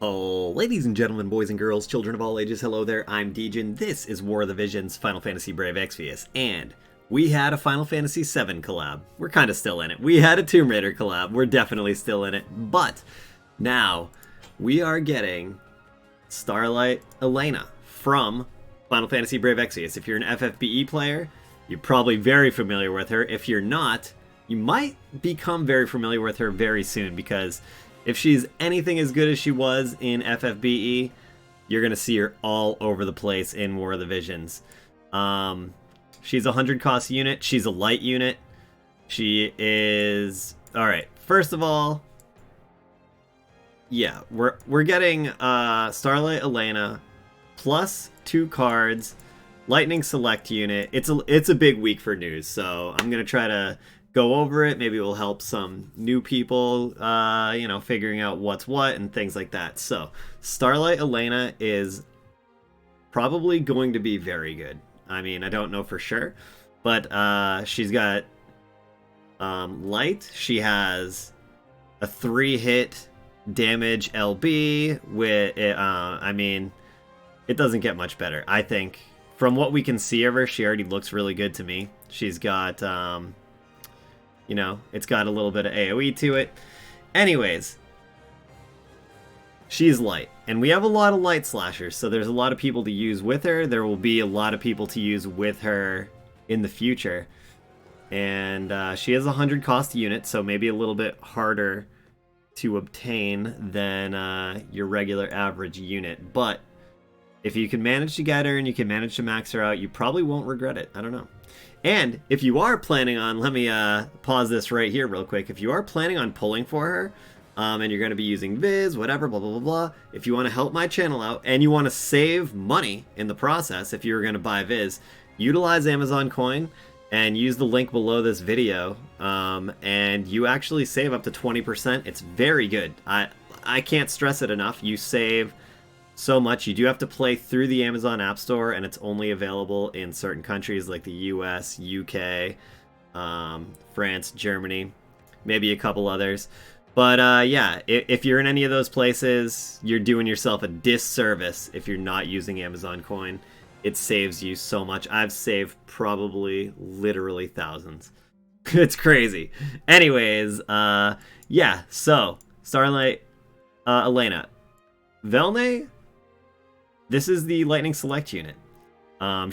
Oh, ladies and gentlemen, boys and girls, children of all ages, hello there, I'm Degen. This is War of the Visions, Final Fantasy Brave Exvius, and we had a Final Fantasy VII collab. We're kind of still in it. We had a Tomb Raider collab. We're definitely still in it, but now we are getting Starlight Elena from Final Fantasy Brave Exvius. If you're an FFBE player, you're probably very familiar with her. If you're not, you might become very familiar with her very soon, because if she's anything as good as she was in FFBE, you're going to see her all over the place in War of the Visions. She's a 100 cost unit. She's a light unit. She is... Alright, first of all, yeah, we're getting Starlight Elena plus 2 cards, Lightning Select unit. It's a big week for news, so I'm going to try to go over it. Maybe it will help some new people, figuring out what's what and things like that. So, Starlight Elena is probably going to be very good. I mean, I don't know for sure, but she's got light. She has a 3-hit damage LB with, I mean, it doesn't get much better. I think, from what we can see of her, she already looks really good to me. She's got, it's got a little bit of AoE to it. Anyways, she's light. And we have a lot of light slashers, so there's a lot of people to use with her. There will be a lot of people to use with her in the future. And she has a 100 cost unit, so maybe a little bit harder to obtain than your regular average unit. But if you can manage to get her and you can manage to max her out, you probably won't regret it. I don't know. And if you are planning on, let me pause this right here real quick. If you are planning on pulling for her, and you're going to be using Viz, whatever, blah, blah, blah, blah. If you want to help my channel out and you want to save money in the process, if you're going to buy Viz, utilize Amazon Coin and use the link below this video, and you actually save up to 20%. It's very good. I can't stress it enough. You save so much. You do have to play through the Amazon App Store, and it's only available in certain countries like the US, UK, France, Germany, maybe a couple others. But yeah, if you're in any of those places, you're doing yourself a disservice if you're not using Amazon Coin. It saves you so much. I've saved probably literally thousands. It's crazy. Anyways, yeah, so Starlight Elena. Velne, this is the Lightning Select unit.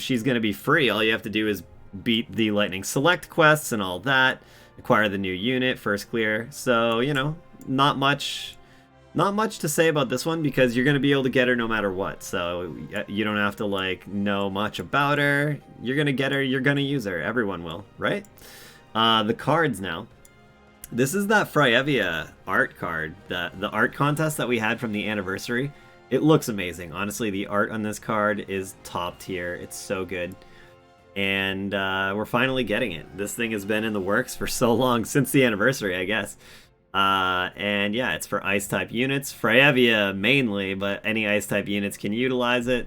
She's going to be free. All you have to do is beat the Lightning Select quests and all that. Acquire the new unit, first clear. So, not much to say about this one, because you're going to be able to get her no matter what. So you don't have to know much about her. You're going to get her, you're going to use her. Everyone will, right? The cards now. This is that Freyevia art card, the art contest that we had from the anniversary. It looks amazing. Honestly, the art on this card is top tier. It's so good. And we're finally getting it. This thing has been in the works for so long, since the anniversary, I guess. And yeah, it's for Ice-type units. Freyevia mainly, but any Ice-type units can utilize it.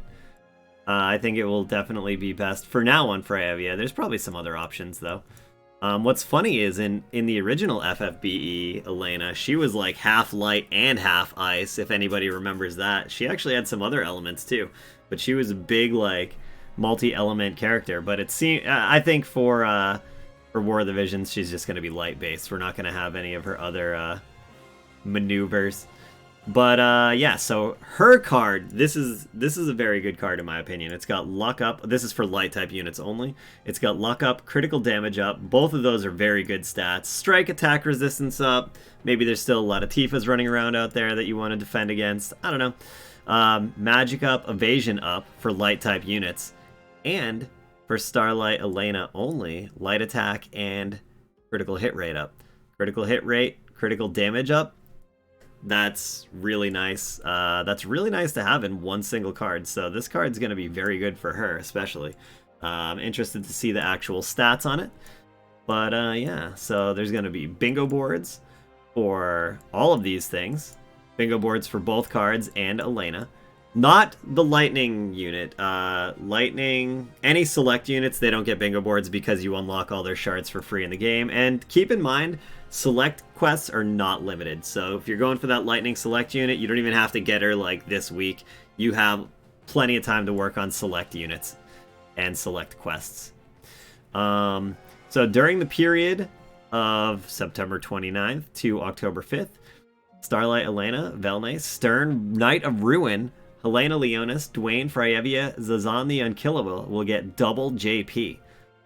I think it will definitely be best for now on Freyevia. There's probably some other options, though. What's funny is in the original FFBE Elena, she was like half light and half ice, if anybody remembers that. She actually had some other elements, too. But she was a big, multi-element character, but it seems I think for War of the Visions, she's just going to be light based. We're not going to have any of her other maneuvers. But yeah, so her card, this is a very good card in my opinion. It's got luck up. This is for light type units only. It's got luck up, critical damage up. Both of those are very good stats. Strike attack resistance up. Maybe there's still a lot of Tifas running around out there that you want to defend against. I don't know. Magic up, evasion up for light type units. And for Starlight Elena only, light attack and critical hit rate up. Critical hit rate, critical damage up. That's really nice. That's really nice to have in one single card. So this card's going to be very good for her, especially. I'm interested to see the actual stats on it. But yeah, so there's going to be bingo boards for all of these things. Bingo boards for both cards and Elena. Not the lightning unit. Lightning, any select units, they don't get bingo boards because you unlock all their shards for free in the game. And keep in mind, select quests are not limited. So if you're going for that lightning select unit, you don't even have to get her like this week. You have plenty of time to work on select units and select quests. So during the period of September 29th to October 5th, Starlight Elena, Velnay, Sterne, Knight of Ruin, Helena Leonis, Dwayne, Freyevia, Zazan the Unkillable will get double JP.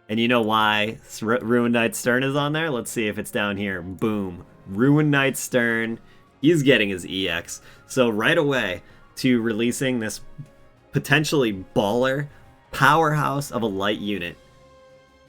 And you know why Ruin Knight Sterne is on there? Let's see if it's down here. Boom. Ruin Knight Sterne, he's getting his EX. So right away to releasing this potentially baller powerhouse of a light unit,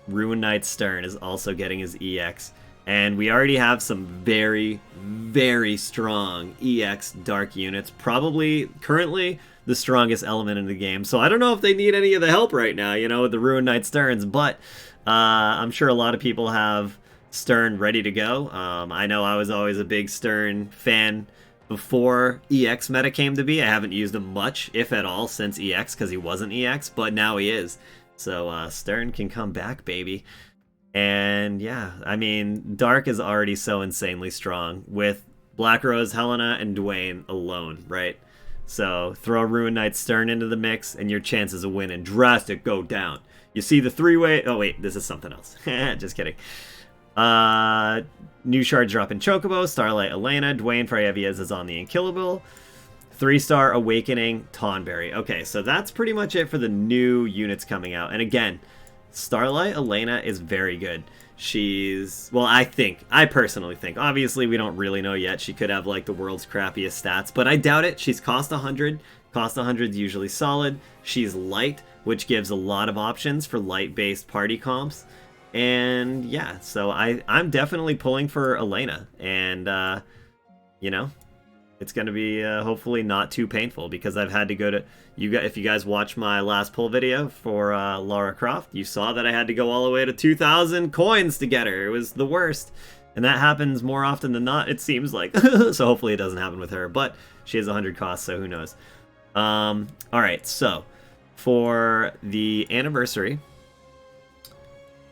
Ruin Knight Sterne is also getting his EX. And we already have some very, very strong EX dark units. Probably currently the strongest element in the game. So I don't know if they need any of the help right now, you know, with the Ruin Knight Sternes. But I'm sure a lot of people have Sterne ready to go. I know I was always a big Sterne fan before EX meta came to be. I haven't used him much, if at all, since EX because he wasn't EX. But now he is. So Sterne can come back, baby. And yeah, I mean, Dark is already so insanely strong with Black Rose, Helena, and Dwayne alone, right? So throw Ruin Knight Sterne into the mix, and your chances of winning drastic go down. You see the three-way... Oh, wait, this is something else. Just kidding. New shards drop in Chocobo, Starlight Elena, Dwayne, Freyevia is on the Unkillable. 3-star Awakening, Tonberry. Okay, so that's pretty much it for the new units coming out. And again, Starlight Elena is very good. She's, well, I personally think, obviously we don't really know yet, she could have like the world's crappiest stats, but I doubt it. She's cost 100. Cost 100 is usually solid. She's light, which gives a lot of options for light-based party comps. And yeah, so I'm definitely pulling for Elena. And, you know, it's going to be hopefully not too painful because I've had to go to... if you guys watched my last pull video for Lara Croft, you saw that I had to go all the way to 2,000 coins to get her. It was the worst. And that happens more often than not, it seems like. So hopefully it doesn't happen with her. But she has 100 costs, so who knows. Alright, so for the anniversary,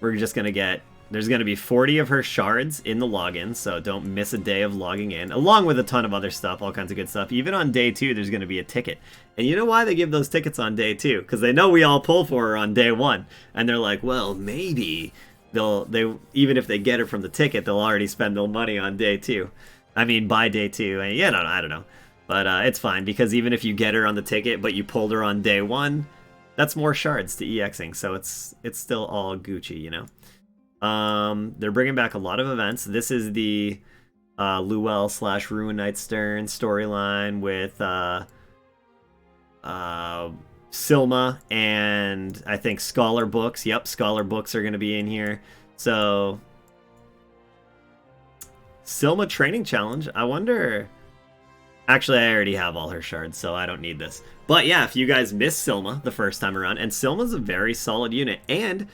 we're just going to get... There's going to be 40 of her shards in the login, so don't miss a day of logging in, along with a ton of other stuff, all kinds of good stuff. Even on day 2, there's going to be a ticket. And you know why they give those tickets on day 2? Because they know we all pull for her on day 1. And they're like, well, maybe even if they get her from the ticket, they'll already spend their money on day 2. I mean, by day 2. And yeah, I don't know. But it's fine, because even if you get her on the ticket, but you pulled her on day 1, that's more shards to EXing. So it's still all Gucci, you know? They're bringing back a lot of events. This is the Luel / Ruin Knight Sterne storyline with Silma and I think Scholar Books. Yep, Scholar Books are going to be in here. So Silma Training Challenge. I wonder... Actually, I already have all her shards, so I don't need this. But yeah, if you guys missed Silma the first time around, and Silma's a very solid unit, and...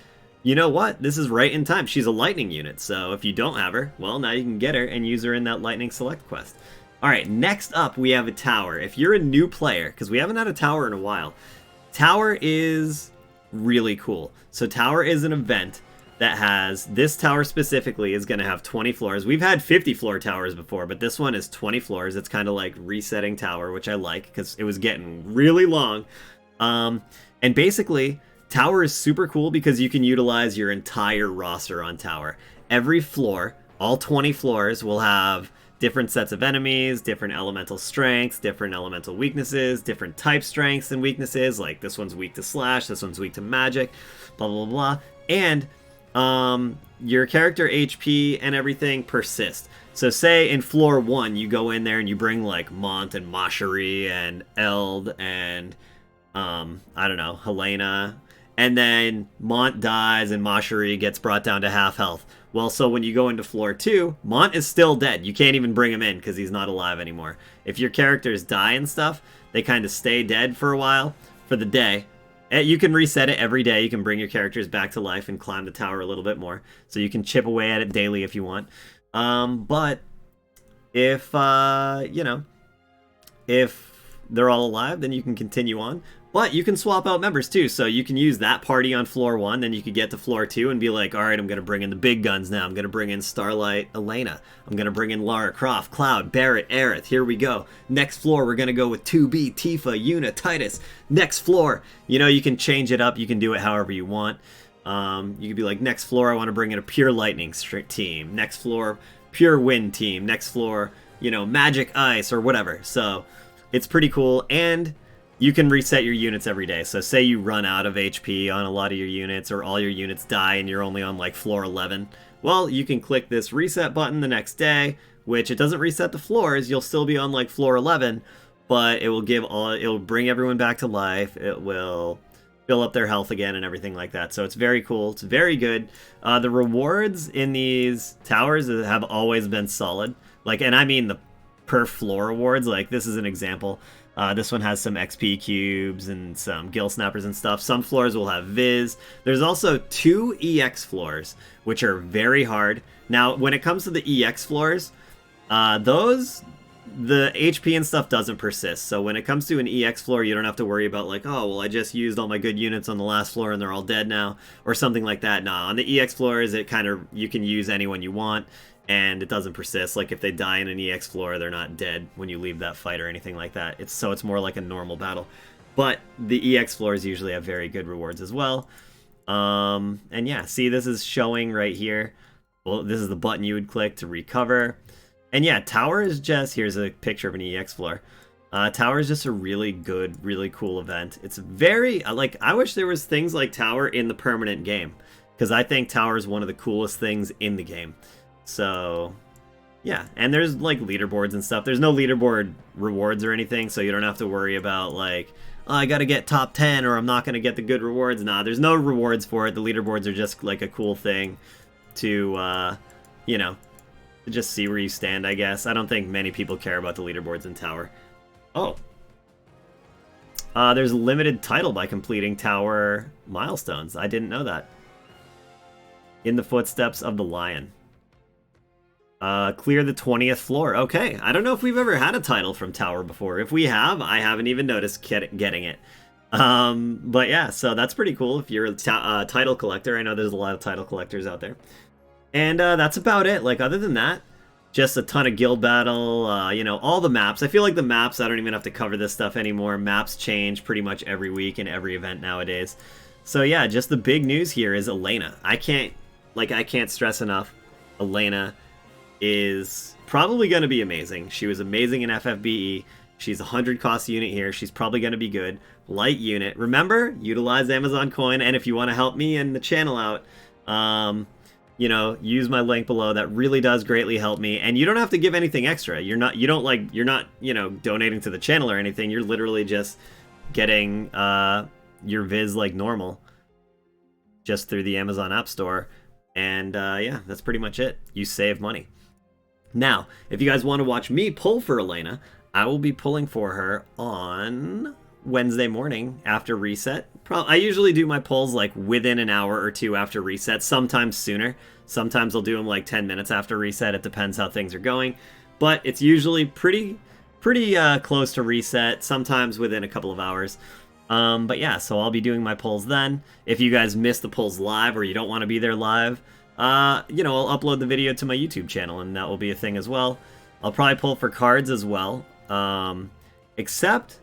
You know what? This is right in time. She's a lightning unit, so if you don't have her, well, now you can get her and use her in that lightning select quest. Alright, next up we have a tower. If you're a new player, because we haven't had a tower in a while, tower is really cool. So tower is an event that has, this tower specifically is going to have 20 floors. We've had 50 floor towers before, but this one is 20 floors. It's kind of like resetting tower, which I like because it was getting really long. And basically... Tower is super cool because you can utilize your entire roster on Tower. Every floor, all 20 floors, will have different sets of enemies, different elemental strengths, different elemental weaknesses, different type strengths and weaknesses, like this one's weak to slash, this one's weak to magic, blah, blah, blah. And your character HP and everything persist. So say in floor 1, you go in there and you bring like Mont and Mashari and Eld and, I don't know, Helena... And then Mont dies and Mashari gets brought down to half health. Well, so when you go into floor 2, Mont is still dead. You can't even bring him in because he's not alive anymore. If your characters die and stuff, they kind of stay dead for a while, for the day. You can reset it every day. You can bring your characters back to life and climb the tower a little bit more. So you can chip away at it daily if you want. But if, you know, if they're all alive, then you can continue on. But you can swap out members too, so you can use that party on floor 1, then you could get to floor 2 and be like, alright, I'm going to bring in the big guns now. I'm going to bring in Starlight Elena. I'm going to bring in Lara Croft, Cloud, Barrett, Aerith. Here we go. Next floor, we're going to go with 2B, Tifa, Yuna, Titus. Next floor, you know, you can change it up. You can do it however you want. You could be like, next floor, I want to bring in a pure lightning team. Next floor, pure wind team. Next floor, you know, magic ice or whatever. So it's pretty cool. And you can reset your units every day. So say you run out of HP on a lot of your units, or all your units die and you're only on like floor 11. Well, you can click this reset button the next day, which it doesn't reset the floors. You'll still be on like floor 11, but it will it'll bring everyone back to life. It will fill up their health again and everything like that. So it's very cool. It's very good. The rewards in these towers have always been solid. Like, and I mean the per floor rewards. Like, this is an example. This one has some XP cubes and some Gill Snappers and stuff. Some floors will have Viz. There's also 2 EX floors, which are very hard. Now, when it comes to the EX floors, the HP and stuff doesn't persist. So when it comes to an EX floor, you don't have to worry about like, oh, well, I just used all my good units on the last floor and they're all dead now, or something like that. Nah, on the EX floors, it kind of, you can use anyone you want, and it doesn't persist. Like, if they die in an EX floor, they're not dead when you leave that fight or anything like that. It's more like a normal battle. But the EX floors usually have very good rewards as well. And yeah, see, this is showing right here. Well, this is the button you would click to recover. And yeah, Tower is just, here's a picture of an EX floor. Tower is just a really good, really cool event. It's very, like, I wish there was things like Tower in the permanent game, because I think Tower is one of the coolest things in the game. So, yeah, and there's, like, leaderboards and stuff. There's no leaderboard rewards or anything, so you don't have to worry about, like, oh, I gotta get top 10 or I'm not gonna get the good rewards. Nah, there's no rewards for it. The leaderboards are just, like, a cool thing to, you know, just see where you stand, I guess. I don't think many people care about the leaderboards in Tower. Oh. There's a limited title by completing Tower milestones. I didn't know that. In the footsteps of the lion. Clear the 20th floor. Okay, I don't know if we've ever had a title from Tower before. If we have, I haven't even noticed getting it. But yeah, so that's pretty cool if you're a title collector. I know there's a lot of title collectors out there. And that's about it. Like, other than that, just a ton of guild battle, you know, all the maps. I feel like the maps, I don't even have to cover this stuff anymore. Maps change pretty much every week in every event nowadays. So yeah, just the big news here is Elena. I can't stress enough. Elena is probably going to be amazing. She was amazing in FFBE. She's a 100 cost unit here. She's probably going to be good. Light unit. Remember, utilize Amazon coin, and if you want to help me and the channel out, you know, use my link below. That really does greatly help me. And you don't have to give anything extra. You're not, you know, donating to the channel or anything. You're literally just getting your Viz like normal, just through the Amazon App Store. And yeah, that's pretty much it. You save money. Now, if you guys want to watch me pull for Elena, I will be pulling for her on Wednesday morning after reset. I usually do my pulls like within an hour or two after reset, sometimes sooner. Sometimes I'll do them like 10 minutes after reset. It depends how things are going. But it's usually pretty close to reset, sometimes within a couple of hours. But yeah, so I'll be doing my pulls then. If you guys miss the pulls live or you don't want to be there live, you know, I'll upload the video to my YouTube channel and that will be a thing as well. I'll probably pull for cards as well. Except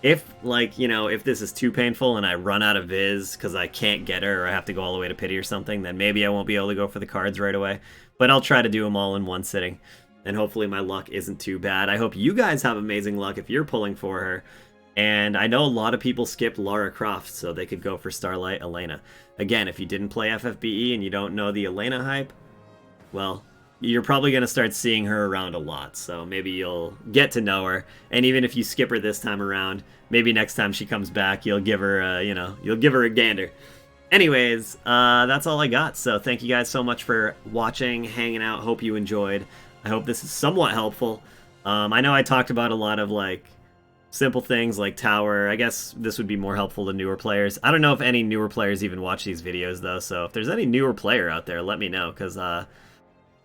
if, like, you know, if this is too painful and I run out of Viz because I can't get her or I have to go all the way to Pity or something, then maybe I won't be able to go for the cards right away. But I'll try to do them all in one sitting. And hopefully my luck isn't too bad. I hope you guys have amazing luck if you're pulling for her. And I know a lot of people skipped Lara Croft, so they could go for Starlight Elena. Again, if you didn't play FFBE and you don't know the Elena hype, well, you're probably going to start seeing her around a lot, so maybe you'll get to know her. And even if you skip her this time around, maybe next time she comes back, you'll give her, you know, you'll give her a gander. Anyways, that's all I got, so thank you guys so much for watching, hanging out. Hope you enjoyed. I hope this is somewhat helpful. I know I talked about a lot of, like, simple things like Tower. I guess this would be more helpful to newer players. I don't know if any newer players even watch these videos, though, so if there's any newer player out there, let me know, because,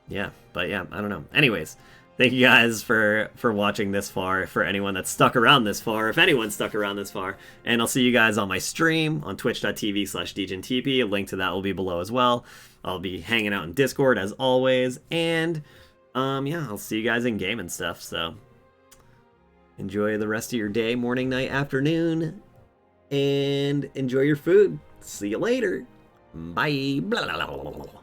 yeah, but yeah, I don't know. Anyways, Thank you guys for watching this far, for anyone that's stuck around this far, if anyone's stuck around this far. And I'll see you guys on my stream on twitch.tv/DegenTP. A link to that will be below as well. I'll be hanging out in Discord as always. And, yeah, I'll see you guys in game and stuff. So, enjoy the rest of your day, morning, night, afternoon. And enjoy your food. See you later. Bye. Blah, blah, blah, blah, blah.